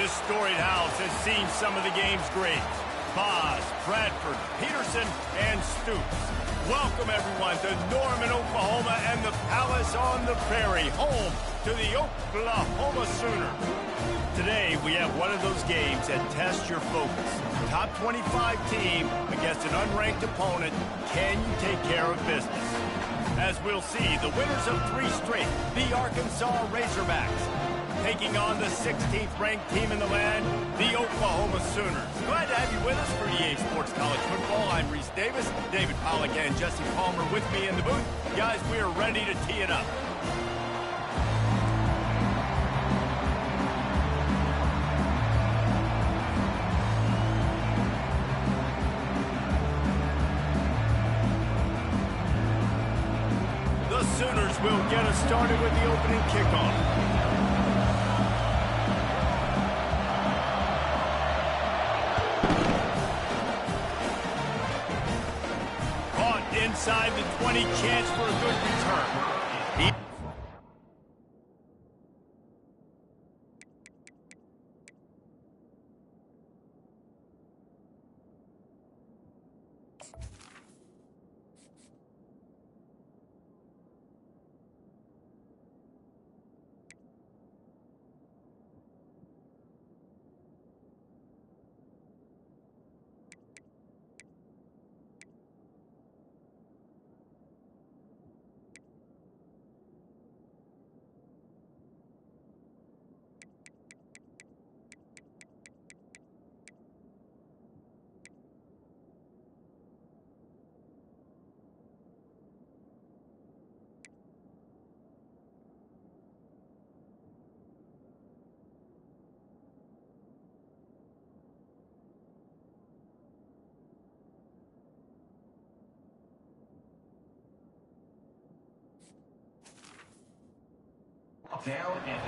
This storied house has seen some of the game's greats. Boz, Bradford, Peterson, and Stoops. Welcome, everyone, to Norman, Oklahoma, and the Palace on the Prairie, home to the Oklahoma Sooners. Today, we have one of those games that tests your focus. Top 25 team against an unranked opponent. Can you take care of business? As we'll see, the winners of 3 straight, the Arkansas Razorbacks, taking on the 16th ranked team in the land, the Oklahoma Sooners. Glad to have you with us for EA Sports College Football. I'm Reese Davis, David Pollack and Jesse Palmer with me in the booth. Guys, we are ready to tee it up. The Sooners will get us started with the opening kickoff. Inside the 20, chance for a good return.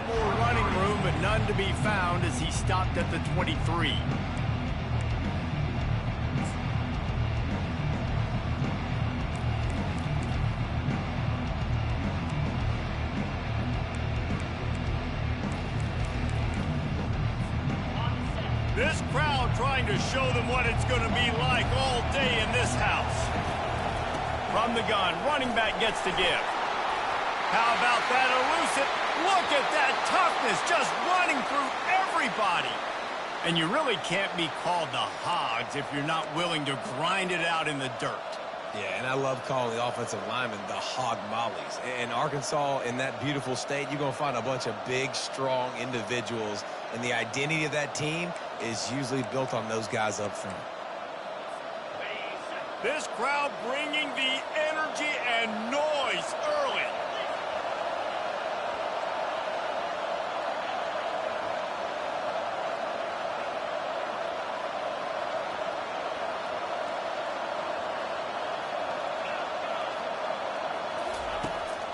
More running room, but none to be found as he stopped at the 23. This crowd trying to show them what it's going to be like all day in this house. From the gun, running back gets to give. How about that elusive? Look at that toughness, just running through everybody. And you really can't be called the Hogs if you're not willing to grind it out in the dirt. Yeah, and I love calling the offensive linemen the Hog Mollies. In Arkansas, in that beautiful state, you're going to find a bunch of big, strong individuals. And the identity of that team is usually built on those guys up front. This crowd bringing the energy and noise early.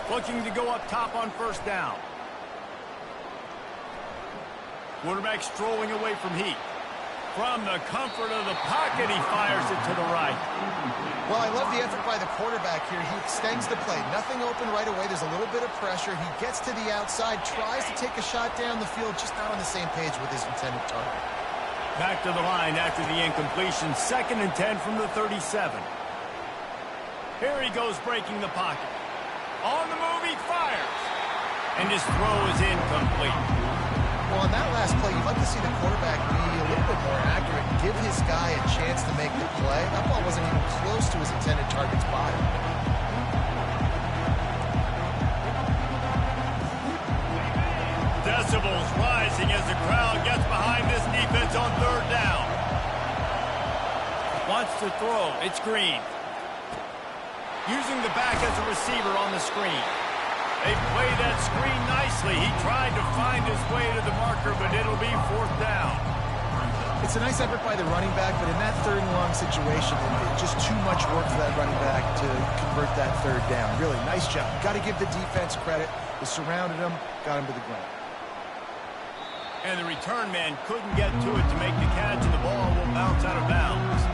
Looking to go up top on first down. Quarterback strolling away from Heath. From the comfort of the pocket, he fires it to the right. Well, I love the effort by the quarterback here. He extends the play. Nothing open right away. There's a little bit of pressure. He gets to the outside, tries to take a shot down the field, just not on the same page with his intended target. Back to the line after the incompletion. 2nd and 10 from the 37. Here he goes breaking the pocket. On the move, he fires. And his throw is incomplete. Well, on that last play, you'd like to see the quarterback be a little bit more accurate and give his guy a chance to make the play. That ball wasn't even close to his intended target's body. Decibels rising as the crowd gets behind this defense on 3rd down. Wants to throw. It's Green. Using the back as a receiver on the screen. They play that screen nicely. He tried to find his way to the marker, but it'll be 4th down. It's a nice effort by the running back, but in that 3rd and long situation, just too much work for that running back to convert that 3rd down. Really, nice job. Got to give the defense credit. They surrounded him, got him to the ground. And the return man couldn't get to it to make the catch, and the ball will bounce out of bounds.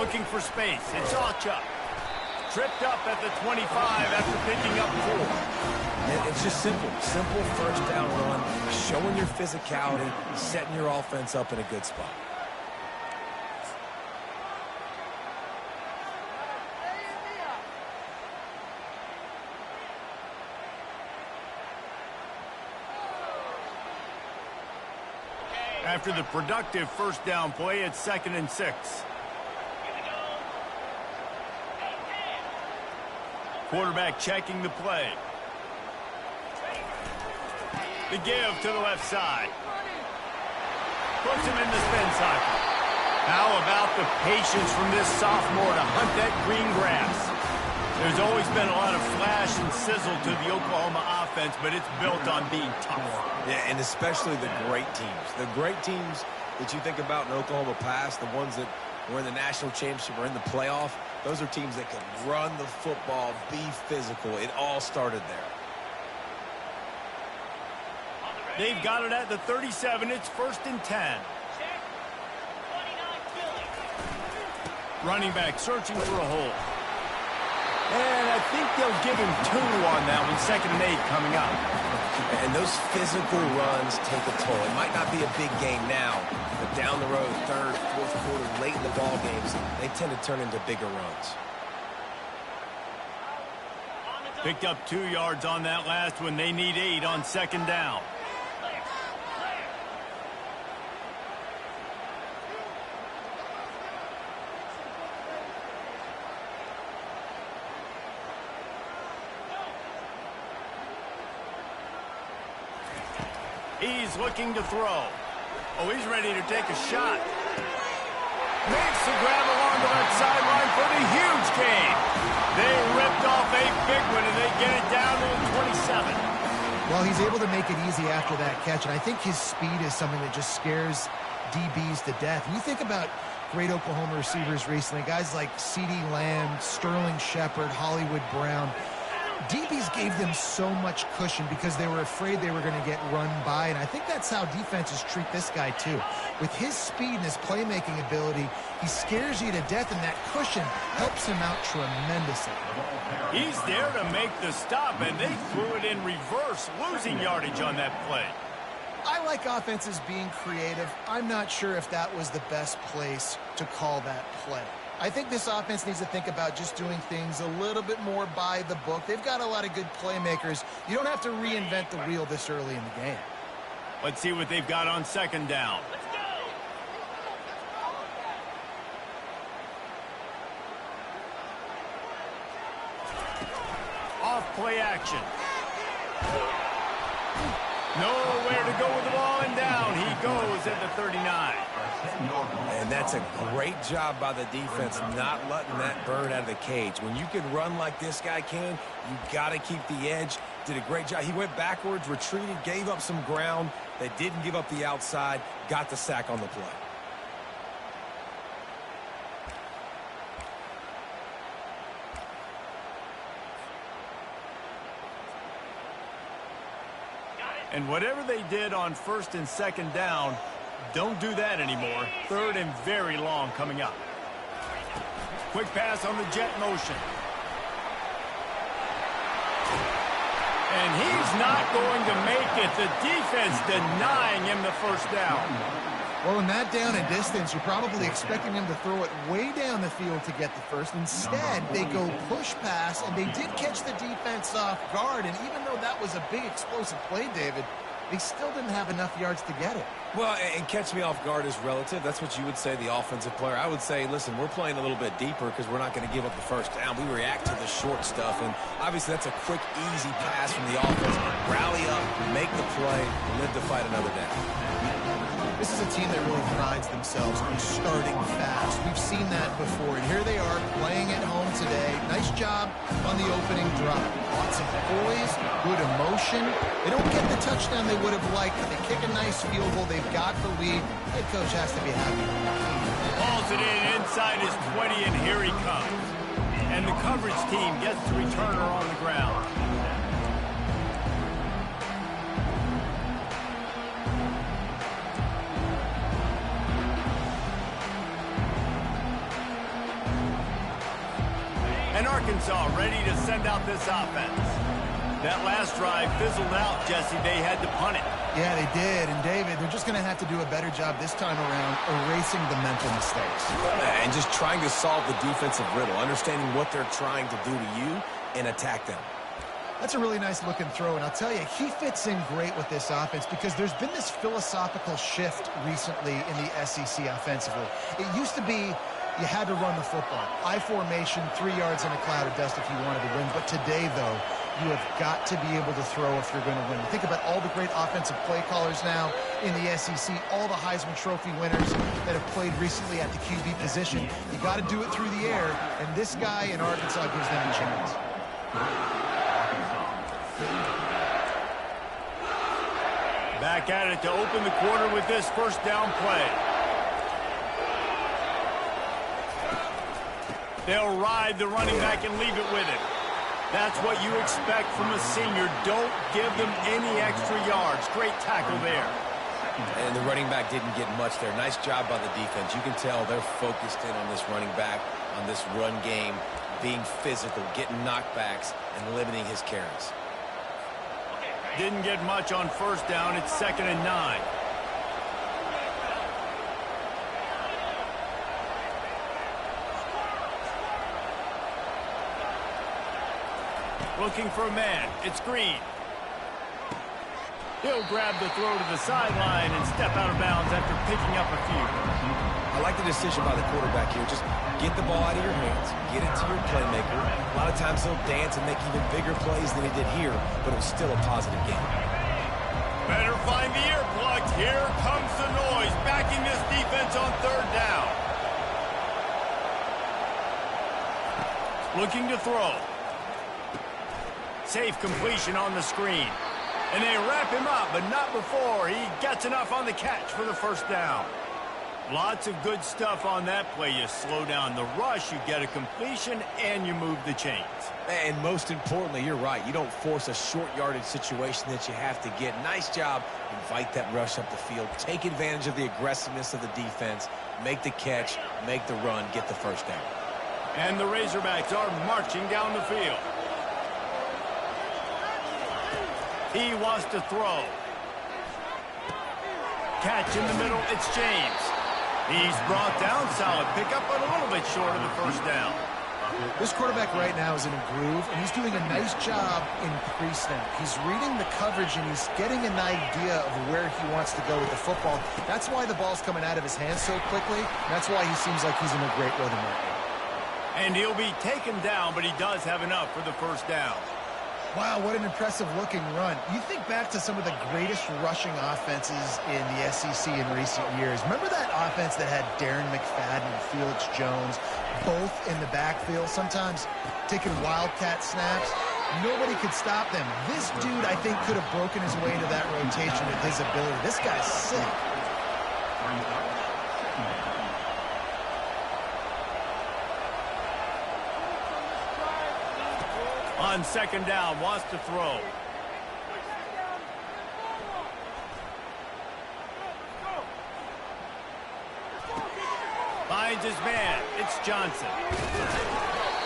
looking for space. It's Ocha. Tripped up at the 25 after picking up 4. It's just simple. Simple first down run, showing your physicality, setting your offense up in a good spot. After the productive first down play, it's 2nd and 6. Quarterback checking the play. The give to the left side. Puts him in the spin cycle. How about the patience from this sophomore to hunt that green grass? There's always been a lot of flash and sizzle to the Oklahoma offense, but it's built on being tough. Yeah, and especially the great teams. The great teams that you think about in Oklahoma past, the ones that were in the national championship or in the playoff, those are teams that can run the football, be physical. It all started there. They've got it at the 37. It's 1st and 10. Running back searching for a hole. And I think they'll give him 2 on that one. 2nd and 8 coming up. And those physical runs take a toll. It might not be a big game now, but down the road, 3rd, 4th quarter, late in the ball games, they tend to turn into bigger runs. Picked up 2 yards on that last one. They need 8 on 2nd down. He's looking to throw. Oh, he's ready to take a shot. Makes the grab along the left sideline for the huge gain. They ripped off a big one, and they get it down to the 27. Well, he's able to make it easy after that catch, and I think his speed is something that just scares DBs to death. And you think about great Oklahoma receivers recently, guys like CeeDee Lamb, Sterling Shepard, Hollywood Brown. DBs gave them so much cushion because they were afraid they were going to get run by, and I think that's how defenses treat this guy too. With his speed and his playmaking ability, he scares you to death, and that cushion helps him out tremendously. He's there to make the stop, and they threw it in reverse, losing yardage on that play. I like offenses being creative. I'm not sure if that was the best place to call that play. I think this offense needs to think about just doing things a little bit more by the book. They've got a lot of good playmakers. You don't have to reinvent the wheel this early in the game. Let's see what they've got on 2nd down. Off play action. Nowhere to go with the ball, and down he goes at the 39. And that's a great job by the defense, not letting that bird out of the cage. When you can run like this guy can, you got to keep the edge. Did a great job. He went backwards, retreated, gave up some ground. They didn't give up the outside, got the sack on the play. And whatever they did on 1st and 2nd down, don't do that anymore. 3rd and very long coming up. Quick pass on the jet motion. And he's not going to make it. The defense denying him the first down. Well, in that down and distance, you're probably expecting him to throw it way down the field to get the first. Instead, they go push pass, and they did catch the defense off guard. And even though that was a big explosive play, David, they still didn't have enough yards to get it. Well, and catch me off guard is relative. That's what you would say, the offensive player. I would say, listen, we're playing a little bit deeper because we're not going to give up the first down. We react to the short stuff, and obviously that's a quick, easy pass from the offense. Rally up, make the play, live to fight another day. This is a team that really prides themselves on starting fast. We've seen that before, and here they are playing at home today. Nice job on the opening drive. Lots of poise, good emotion. They don't get the touchdown they would have liked, but they kick a nice field goal. They've got the lead. Head coach has to be happy. Hauls it in inside his 20, and here he comes. And the coverage team gets the returner on the ground. And Arkansas ready to send out this offense. That last drive fizzled out, Jesse. They had to punt it. Yeah, they did. And, David, they're just going to have to do a better job this time around erasing the mental mistakes. And just trying to solve the defensive riddle, understanding what they're trying to do to you and attack them. That's a really nice looking throw, and I'll tell you, he fits in great with this offense because there's been this philosophical shift recently in the SEC offensively. It used to be you had to run the football. I formation, 3 yards in a cloud of dust if you wanted to win. But today, though, you have got to be able to throw if you're going to win. Think about all the great offensive play callers now in the SEC, all the Heisman Trophy winners that have played recently at the QB position. You got to do it through the air, and this guy in Arkansas gives them a chance. Back at it to open the quarter with this first down play. They'll ride the running back and leave it with it. That's what you expect from a senior. Don't give them any extra yards. Great tackle there. And the running back didn't get much there. Nice job by the defense. You can tell they're focused in on this running back, on this run game, being physical, getting knockbacks, and limiting his carries. Didn't get much on first down. It's 2nd and 9. Looking for a man. It's Green. He'll grab the throw to the sideline and step out of bounds after picking up a few. I like the decision by the quarterback here. Just get the ball out of your hands. Get it to your playmaker. A lot of times he'll dance and make even bigger plays than he did here, but it was still a positive game. Better find the earplugs. Here comes the noise, backing this defense on 3rd down. Looking to throw. Safe completion on the screen. And they wrap him up, but not before he gets enough on the catch for the first down. Lots of good stuff on that play. You slow down the rush, you get a completion, and you move the chains. And most importantly, you're right. You don't force a short yardage situation that you have to get. Nice job. Invite that rush up the field. Take advantage of the aggressiveness of the defense. Make the catch, make the run, get the first down. And the Razorbacks are marching down the field. He wants to throw. Catch in the middle, it's James. He's brought down, solid pickup, but a little bit short of the first down. This quarterback right now is in a groove, and he's doing a nice job in pre-snap. He's reading the coverage, and he's getting an idea of where he wants to go with the football. That's why the ball's coming out of his hands so quickly. That's why he seems like he's in a great rhythm right now. And he'll be taken down, but he does have enough for the first down. Wow, what an impressive-looking run. You think back to some of the greatest rushing offenses in the SEC in recent years. Remember that offense that had Darren McFadden and Felix Jones both in the backfield, sometimes taking wildcat snaps? Nobody could stop them. This dude, I think, could have broken his way into that rotation with his ability. This guy's sick. On 2nd down, wants to throw. Finds his man. It's Johnson.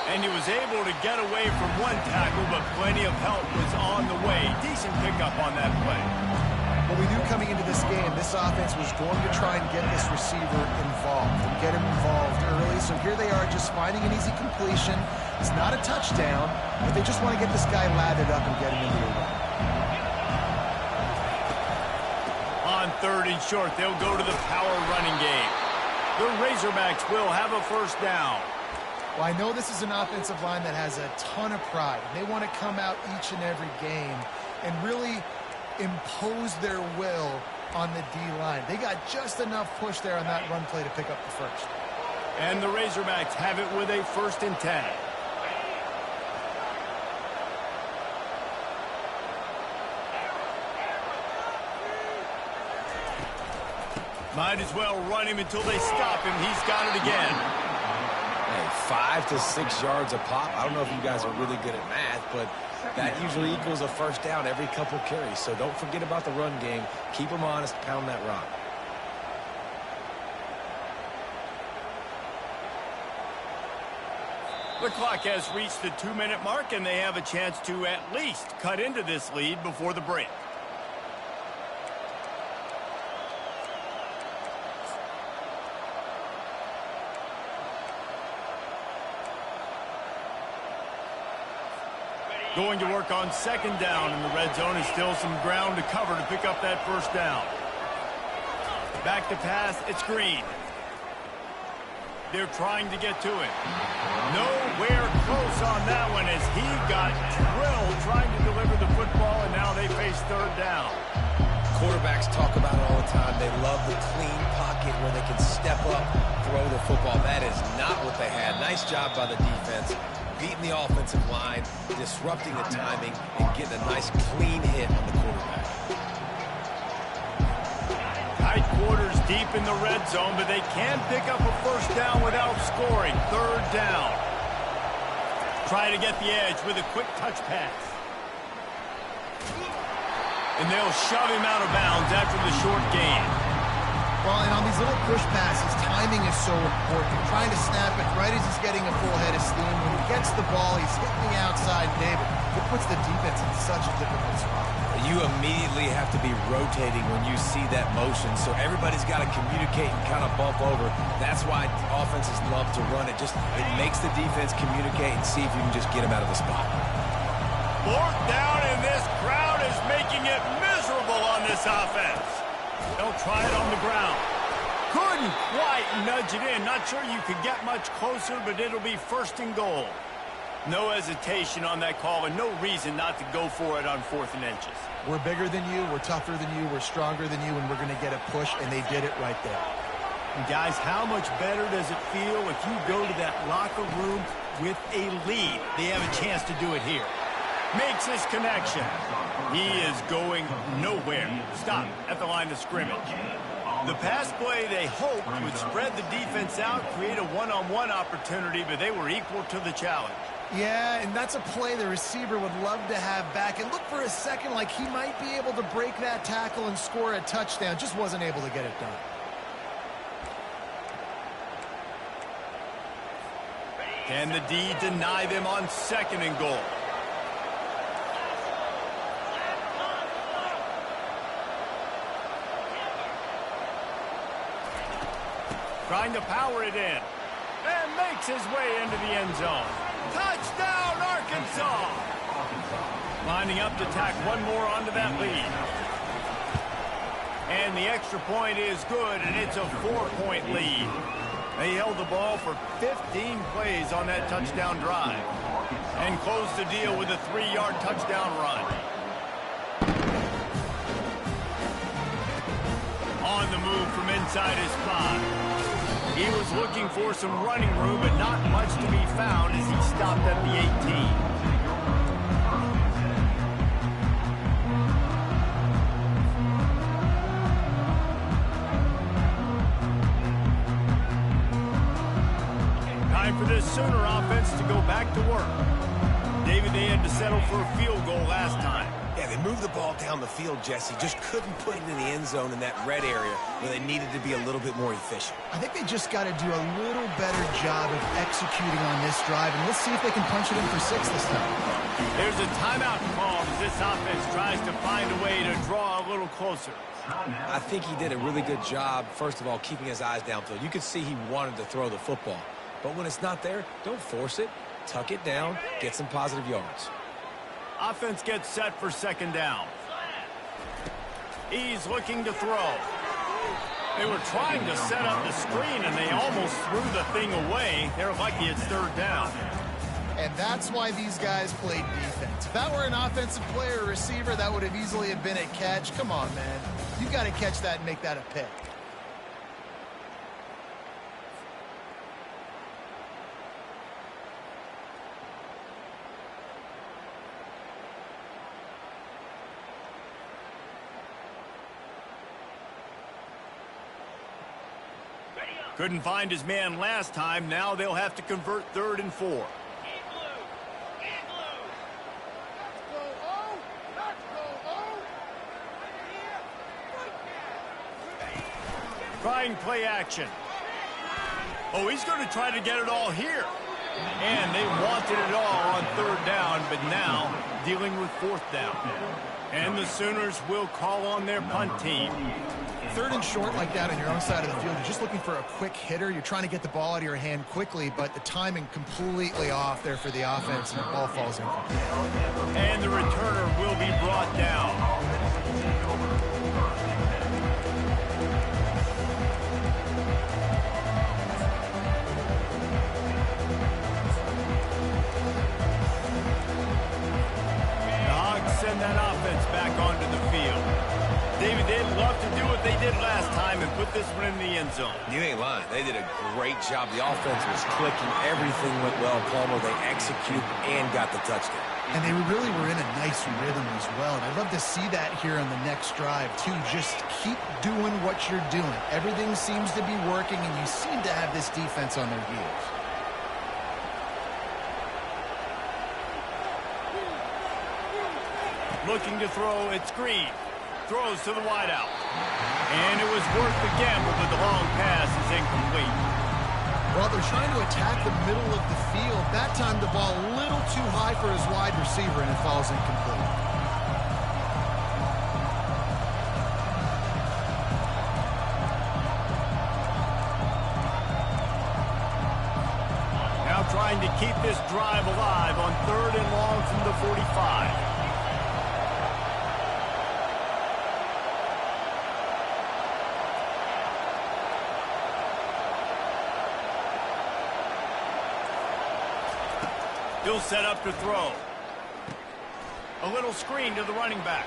And he was able to get away from one tackle, but plenty of help was on the way. Decent pickup on that play. What we knew coming into this game, this offense was going to try and get this receiver involved and get him involved early. So here they are just finding an easy completion. It's not a touchdown, but they just want to get this guy lathered up and get him into a run. On 3rd and short, they'll go to the power running game. The Razorbacks will have a first down. Well, I know this is an offensive line that has a ton of pride. They want to come out each and every game and really impose their will on the D-line. They got just enough push there on that run play to pick up the first. And the Razorbacks have it with a 1st and 10. Might as well run him until they stop him. He's got it again. Hey, 5 to 6 yards a pop. I don't know if you guys are really good at math, but that usually equals a first down every couple carries. So don't forget about the run game. Keep them honest. Pound that rock. The clock has reached the 2-minute mark, and they have a chance to at least cut into this lead before the break. Going to work on second down in the red zone, is still some ground to cover to pick up that first down. Back to pass, it's Green. They're trying to get to it. Nowhere close on that one as he got drilled trying to deliver the football, and now they face third down. Quarterbacks talk about it all the time. They love the clean pocket where they can step up, throw the football. That is not what they had. Nice job by the defense, beating the offensive line, disrupting the timing, and getting a nice clean hit on the quarterback. Tight quarters deep in the red zone, but they can pick up a first down without scoring. Third down. Try to get the edge with a quick touch pass. And they'll shove him out of bounds after the short gain. Well, and on these little push passes, timing is so important. Trying to snap it right as he's getting a full head of steam. When he gets the ball, he's hitting the outside, David. It puts the defense in such a difficult spot. You immediately have to be rotating when you see that motion, so everybody's got to communicate and kind of bump over. That's why offenses love to run it. It makes the defense communicate and see if you can just get him out of the spot. Fourth down, and this crowd is making it miserable on this offense. They'll try it on the ground. Couldn't quite nudge it in. Not sure you could get much closer, but it'll be first and goal. No hesitation on that call, and no reason not to go for it on 4th and inches. We're bigger than you, we're tougher than you, we're stronger than you, and we're going to get a push, and they did it right there. And guys, how much better does it feel if you go to that locker room with a lead? They have a chance to do it here. Makes his connection. He is going nowhere. Stop at the line of scrimmage. The pass play they hoped would spread the defense out, create a one-on-one opportunity, but they were equal to the challenge. Yeah, and that's a play the receiver would love to have back. And look for a second like he might be able to break that tackle and score a touchdown. Just wasn't able to get it done. Can the D deny them on 2nd and goal? Trying to power it in. And makes his way into the end zone. Touchdown, Arkansas! Lining up to tack one more onto that lead. And the extra point is good, and it's a 4-point lead. They held the ball for 15 plays on that touchdown drive. And closed the deal with a 3-yard touchdown run. On the move from inside his 5. He was looking for some running room, but not much to be found as he stopped at the 18. Time for this Sooner offense to go back to work. David, they had to settle for a field goal last time. Yeah, they moved the ball down the field, Jesse. Just couldn't put it in the end zone in that red area where they needed to be a little bit more efficient. I think they just got to do a little better job of executing on this drive, and let's see if they can punch it in for 6 this time. There's a timeout called as this offense tries to find a way to draw a little closer. I think he did a really good job, first of all, keeping his eyes downfield. You could see he wanted to throw the football. But when it's not there, don't force it. Tuck it down, get some positive yards. Offense gets set for 2nd down. He's looking to throw. They were trying to set up the screen, and they almost threw the thing away. They're lucky it's 3rd down. And that's why these guys played defense. If that were an offensive player or receiver, that would have easily have been a catch. Come on, man. You got to catch that and make that a pick. Couldn't find his man last time. Now they'll have to convert 3rd and 4. Trying play action. Oh, he's going to try to get it all here. And they wanted it all on third down, but now dealing with fourth down. And the Sooners will call on their punt team. Third and short like that on your own side of the field, you're just looking for a quick hitter. You're trying to get the ball out of your hand quickly, but the timing completely off there for the offense, and the ball falls incomplete. And the returner will be brought down. Send that offense back onto the field. David, they'd love to do what they did last time and put this one in the end zone. You ain't lying. They did a great job. The offense was clicking. Everything went well, Palmer. They executed and got the touchdown. And they really were in a nice rhythm as well. And I'd love to see that here on the next drive, too. Just keep doing what you're doing. Everything seems to be working, and you seem to have this defense on their heels. Looking to throw, it's Green. Throws to the wideout. And it was worth the gamble, but the long pass is incomplete. Well, they're trying to attack the middle of the field. That time the ball a little too high for his wide receiver, and it falls incomplete. Now trying to keep this drive alive on third and long from the 45. He'll set up to throw. A little screen to the running back.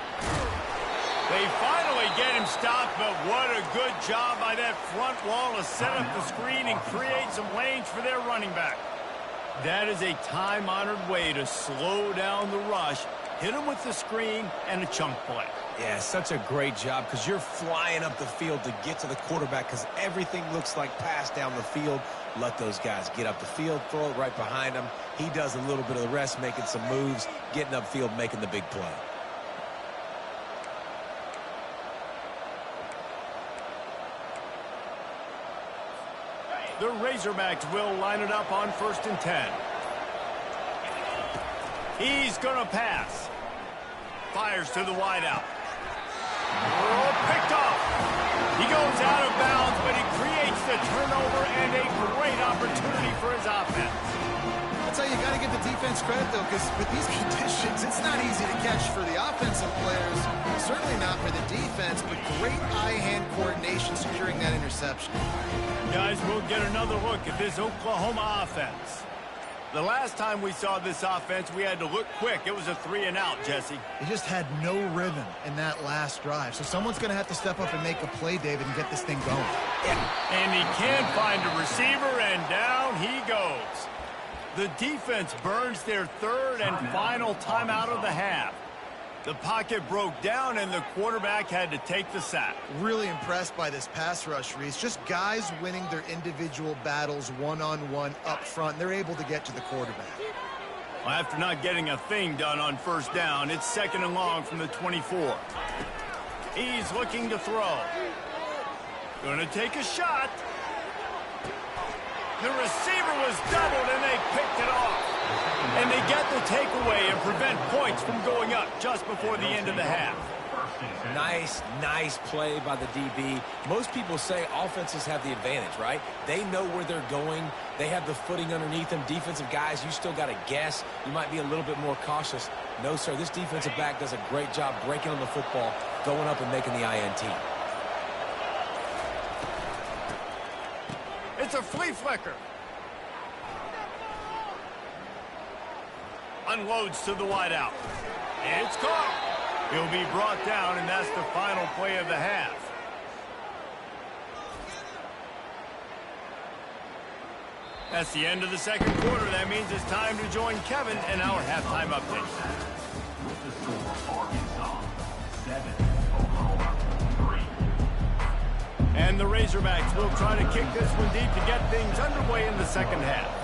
They finally get him stopped, but what a good job by that front wall to set up the screen and create some lanes for their running back. That is a time-honored way to slow down the rush, hit him with the screen, and a chunk play. Yeah, such a great job because you're flying up the field to get to the quarterback because everything looks like pass down the field. Let those guys get up the field, throw it right behind him. He does a little bit of the rest, making some moves, getting upfield, making the big play. The Razorbacks will line it up on 1st and 10. He's going to pass. Fires to the wideout. Oh, picked off. He goes out of bounds, but he creates the turnover and a great opportunity for his offense. That's how you got to give the defense credit, though, because with these conditions, it's not easy to catch for the offensive players. Certainly not for the defense, but great eye-hand coordination securing that interception. Guys, we'll get another look at this Oklahoma offense. The last time we saw this offense, we had to look quick. It was a 3-and-out, Jesse. They just had no rhythm in that last drive. So someone's going to have to step up and make a play, David, and get this thing going. And he can't find a receiver, and down he goes. The defense burns their third and final timeout of the half. The pocket broke down, and the quarterback had to take the sack. Really impressed by this pass rush, Reese. Just guys winning their individual battles one-on-one up front. They're able to get to the quarterback. Well, after not getting a thing done on 1st down, it's 2nd and long from the 24. He's looking to throw. Gonna take a shot. The receiver was doubled, and they picked it off. And they get the takeaway and prevent points from going up just before the end of the half. Nice play by the DB. Most people say offenses have the advantage, right? They know where they're going. They have the footing underneath them. Defensive guys, you still got to guess. You might be a little bit more cautious. No, sir, this defensive back does a great job breaking on the football, going up and making the INT. It's a flea flicker. Unloads to the wideout. It's caught. He'll be brought down, and that's the final play of the half. That's the end of the 2nd quarter. That means it's time to join Kevin in our halftime update. With the score, Arkansas 7, Oklahoma 3. And the Razorbacks will try to kick this one deep to get things underway in the 2nd half.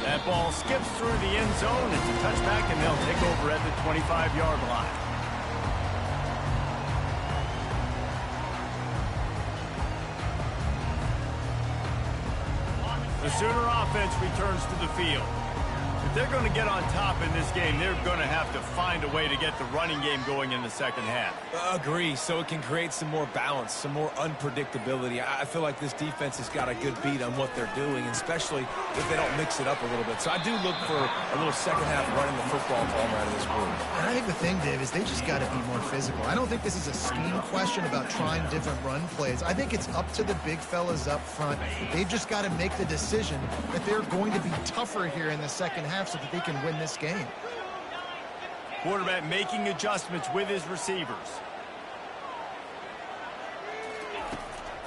That ball skips through the end zone. It's a touchback, and they'll take over at the 25-yard line. The Sooner offense returns to the field. If they're going to get on top in this game, they're going to have to find a way to get the running game going in the second half. Agree, so it can create some more balance, some more unpredictability. I feel like this defense has got a good beat on what they're doing, especially if they don't mix it up a little bit. So I do look for a little second half running the football Palmer out of this group. And I think the thing, Dave, is they just got to be more physical. I don't think this is a scheme question about trying different run plays. I think it's up to the big fellas up front. They've just got to make the decision that they're going to be tougher here in the second half so that they can win this game. Quarterback making adjustments with his receivers.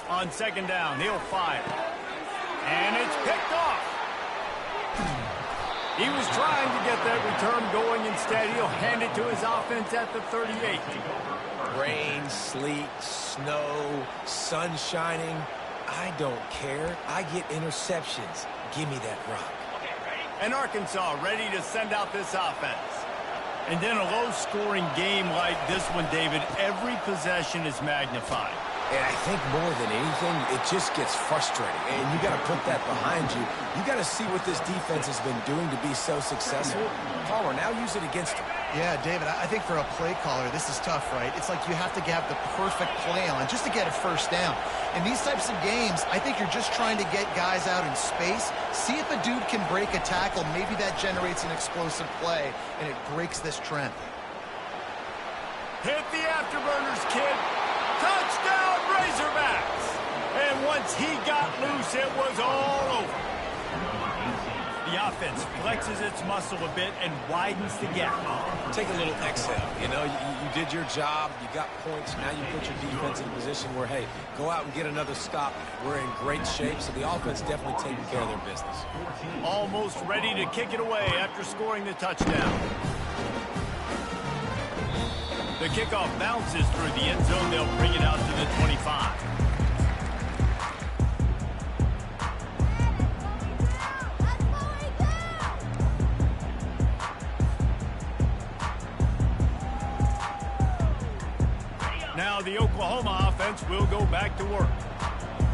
On second down, he'll fire. And it's picked off. He was trying to get that return going. Instead, he'll hand it to his offense at the 38. Rain, sleet, snow, sun shining. I don't care. I get interceptions. Give me that rock. And Arkansas ready to send out this offense. And then a low-scoring game like this one, David, every possession is magnified. And I think more than anything, it just gets frustrating. And you got to put that behind you. You got to see what this defense has been doing to be so successful. Palmer, now use it against them. Yeah, David, I think for a play caller, this is tough, right? It's like you have to have the perfect play on just to get a first down. In these types of games, I think you're just trying to get guys out in space, see if a dude can break a tackle. Maybe that generates an explosive play, and it breaks this trend. Hit the afterburners, kid. Touchdown, Razorbacks! And once he got loose, it was all over. The offense flexes its muscle a bit and widens the gap. Take a little exhale. You know, you did your job. You got points. Now you put your defense in a position where, hey, go out and get another stop. We're in great shape, so the offense definitely taking care of their business. Almost ready to kick it away after scoring the touchdown. The kickoff bounces through the end zone. They'll bring it out to the 25. Now the Oklahoma offense will go back to work.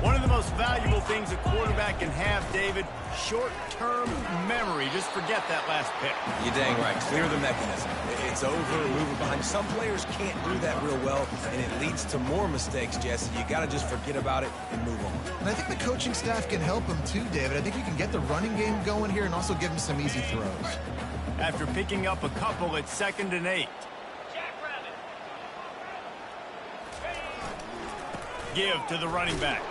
One of the most valuable things a quarterback can have, David, short-term memory. Just forget that last pick. You're dang right. Clear the mechanism. It's over, move it behind. Some players can't do that real well, and it leads to more mistakes, Jesse. You got to just forget about it and move on. And I think the coaching staff can help him too, David. I think you can get the running game going here and also give him some easy throws. After picking up a couple at 2nd and 8. Give to the running back.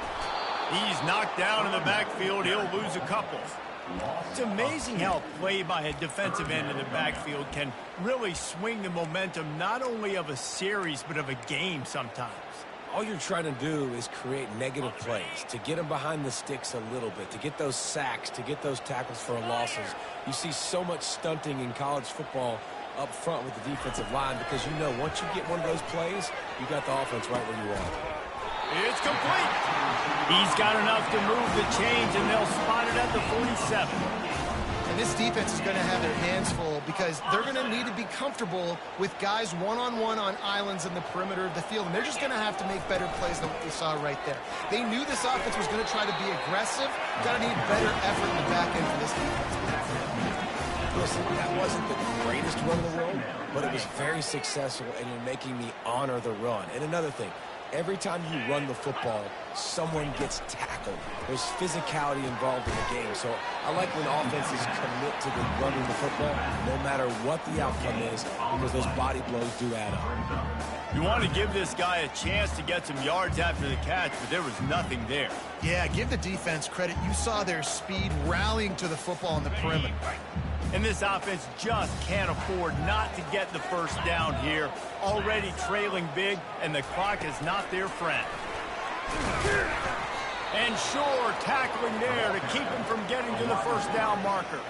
He's knocked down in the backfield. He'll lose a couple. It's amazing how play by a defensive end in the backfield can really swing the momentum not only of a series but of a game sometimes. All you're trying to do is create negative plays, to get them behind the sticks a little bit, to get those sacks, to get those tackles for losses. You see so much stunting in college football up front with the defensive line because you know once you get one of those plays, you got the offense right where you are. It's complete. He's got enough to move the chains, and they'll spot it at the 47. And this defense is going to have their hands full because they're going to need to be comfortable with guys one-on-one on islands in the perimeter of the field. And they're just going to have to make better plays than what we saw right there. They knew this offense was going to try to be aggressive. Got to need better effort in the back end for this defense. Listen, that wasn't the greatest run in the world, but it was very successful, and you're making me honor the run. And another thing, every time you run the football, someone gets tackled. There's physicality involved in the game. So I like when offenses commit to the running the football, no matter what the outcome is, because those body blows do add up. You want to give this guy a chance to get some yards after the catch, but there was nothing there. Yeah, give the defense credit. You saw their speed rallying to the football on the perimeter. And this offense just can't afford not to get the first down here. Already trailing big, and the clock is not their friend. And sure, tackling there to keep him from getting to the first down marker.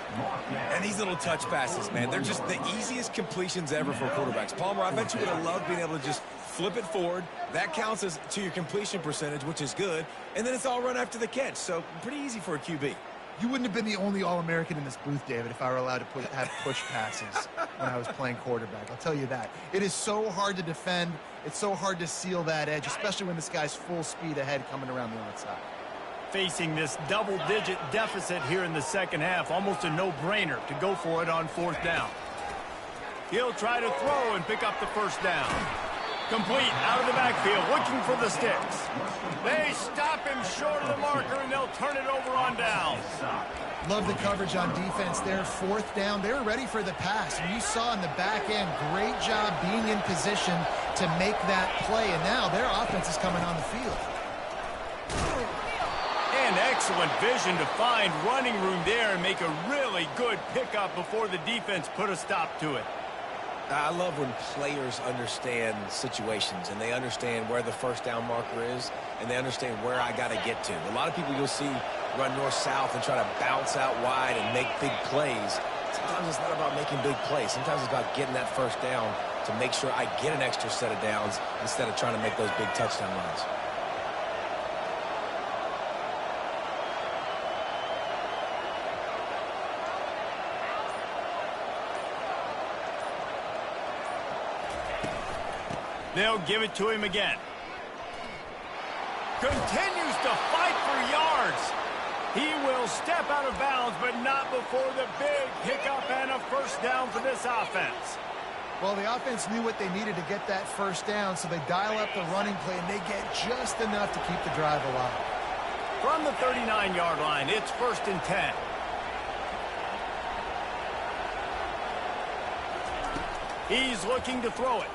And these little touch passes, man, they're just the easiest completions ever for quarterbacks. Palmer, I bet you would have loved being able to just flip it forward. That counts as to your completion percentage, which is good. And then it's all run after the catch, so pretty easy for a QB. You wouldn't have been the only All-American in this booth, David, if I were allowed to have push passes when I was playing quarterback. I'll tell you that. It is so hard to defend. It's so hard to seal that edge, especially when this guy's full speed ahead coming around the outside. facing this double-digit deficit here in the second half. Almost a no-brainer to go for it on fourth down. He'll try to throw and pick up the first down. Complete out of the backfield, looking for the sticks. They stop him short of the marker, and they'll turn it over on down. Love the coverage on defense there. Fourth down, they were ready for the pass. And you saw in the back end, great job being in position to make that play. And now their offense is coming on the field. And excellent vision to find running room there and make a really good pickup before the defense put a stop to it. I love when players understand situations and they understand where the first down marker is and they understand where I got to get to. A lot of people you'll see run north-south and try to bounce out wide and make big plays. Sometimes it's not about making big plays. Sometimes it's about getting that first down to make sure I get an extra set of downs instead of trying to make those big touchdown runs. They'll give it to him again. Continues to fight for yards. He will step out of bounds, but not before the big pickup and a first down for this offense. Well, the offense knew what they needed to get that first down, so they dial up the running play, and they get just enough to keep the drive alive. From the 39-yard line, it's 1st and 10. He's looking to throw it.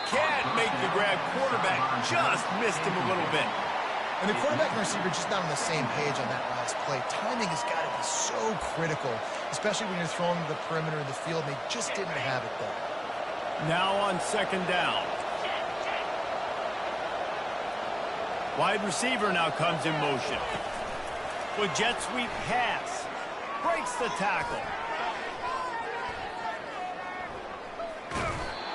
Can't make the grab. Quarterback just missed him a little bit. And the quarterback and receiver just not on the same page on that last play. Timing has got to be so critical, especially when you're throwing to the perimeter of the field. They just didn't have it there. Now on 2nd down. Wide receiver now comes in motion. With jet sweep pass. Breaks the tackle.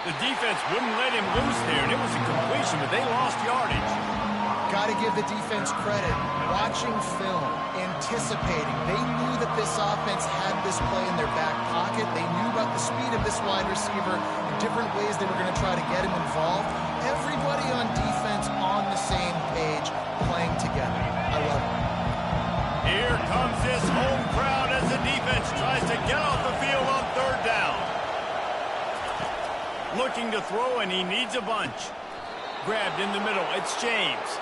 The defense wouldn't let him loose there, and it was a completion, but they lost yardage. Got to give the defense credit. Watching film, anticipating. They knew that this offense had this play in their back pocket. They knew about the speed of this wide receiver, the different ways they were going to try to get him involved. Everybody on defense on the same page, playing together. I love it. Here comes this home crowd as the defense tries to get off the field on 3rd down. Looking to throw, and he needs a bunch. Grabbed in the middle. It's James.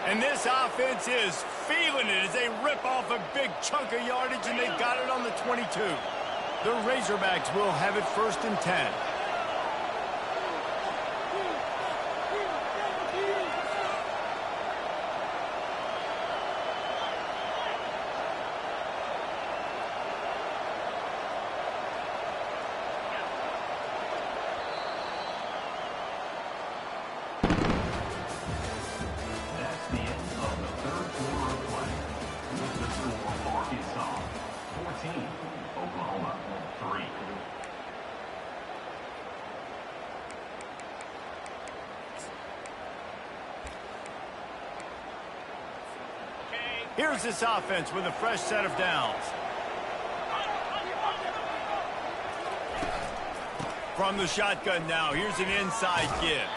And this offense is feeling it as they rip off a big chunk of yardage, and they've got it on the 22. The Razorbacks will have it 1st and 10. Here's this offense with a fresh set of downs. From the shotgun now, here's an inside give.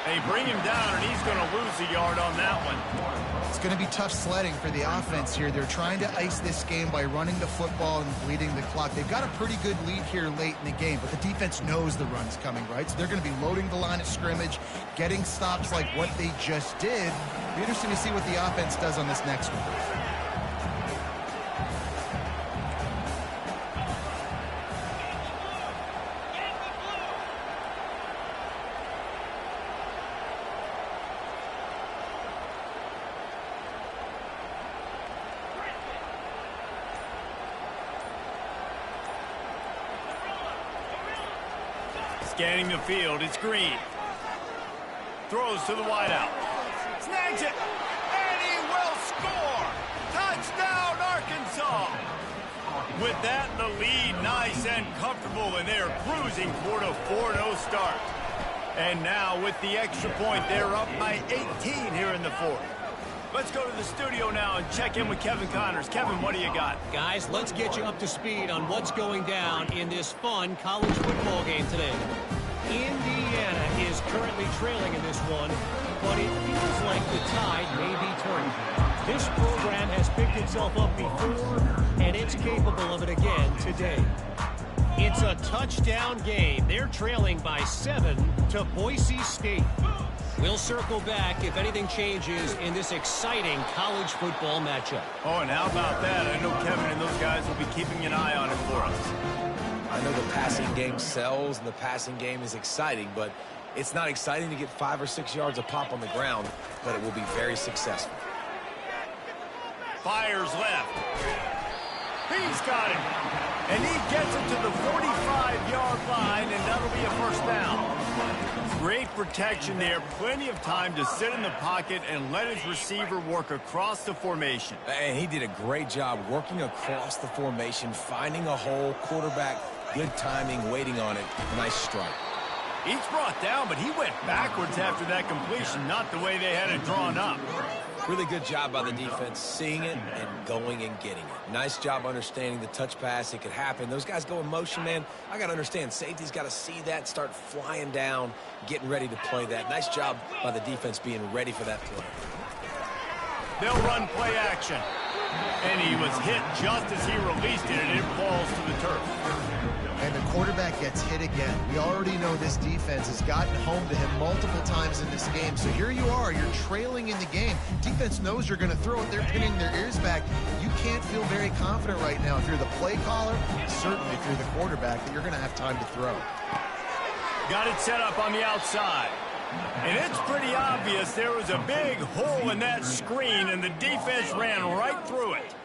They bring him down, and he's going to lose a yard on that one. It's going to be tough sledding for the offense here. They're trying to ice this game by running the football and bleeding the clock. They've got a pretty good lead here late in the game, but the defense knows the run's coming, right? So they're going to be loading the line of scrimmage, getting stops like what they just did. It'll be interesting to see what the offense does on this next one. Scanning the field, it's Green. Throws to the wideout. Snags it, and he will score! Touchdown, Arkansas! With that, the lead nice and comfortable, and they're cruising toward a 4-0 start. And now, with the extra point, they're up by 18 here in the 4th. Let's go to the studio now and check in with Kevin Connors. Kevin, what do you got? Guys, let's get you up to speed on what's going down in this fun college football game today. Indiana is currently trailing in this one, but it feels like the tide may be turning. This program has picked itself up before, and it's capable of it again today. It's a touchdown game. They're trailing by 7 to Boise State. We'll circle back if anything changes in this exciting college football matchup. Oh, and how about that? I know Kevin and those guys will be keeping an eye on it for us. I know the passing game sells and the passing game is exciting, but it's not exciting to get 5 or 6 yards a pop on the ground, but it will be very successful. Fires left. He's got it. And he gets it to the 45-yard line, and that'll be a first down. Great protection there. Plenty of time to sit in the pocket and let his receiver work across the formation. And he did a great job working across the formation, finding a hole, quarterback, good timing, waiting on it. Nice strike. He's brought down, but he went backwards after that completion, not the way they had it drawn up. Really good job by the defense, seeing it and going and getting it. Nice job understanding the touch pass. It could happen. Those guys go in motion, man. I got to understand, safety's got to see that, start flying down, getting ready to play that. Nice job by the defense being ready for that play. They'll run play action. And he was hit just as he released it, and it falls to the turf. And the quarterback gets hit again. We already know this defense has gotten home to him multiple times in this game. So here you are, you're trailing in the game. Defense knows you're going to throw it. They're pinning their ears back. You can't feel very confident right now if you're the play caller, certainly if you're the quarterback, that you're going to have time to throw. Got it set up on the outside. And it's pretty obvious there was a big hole in that screen, and the defense ran right through it.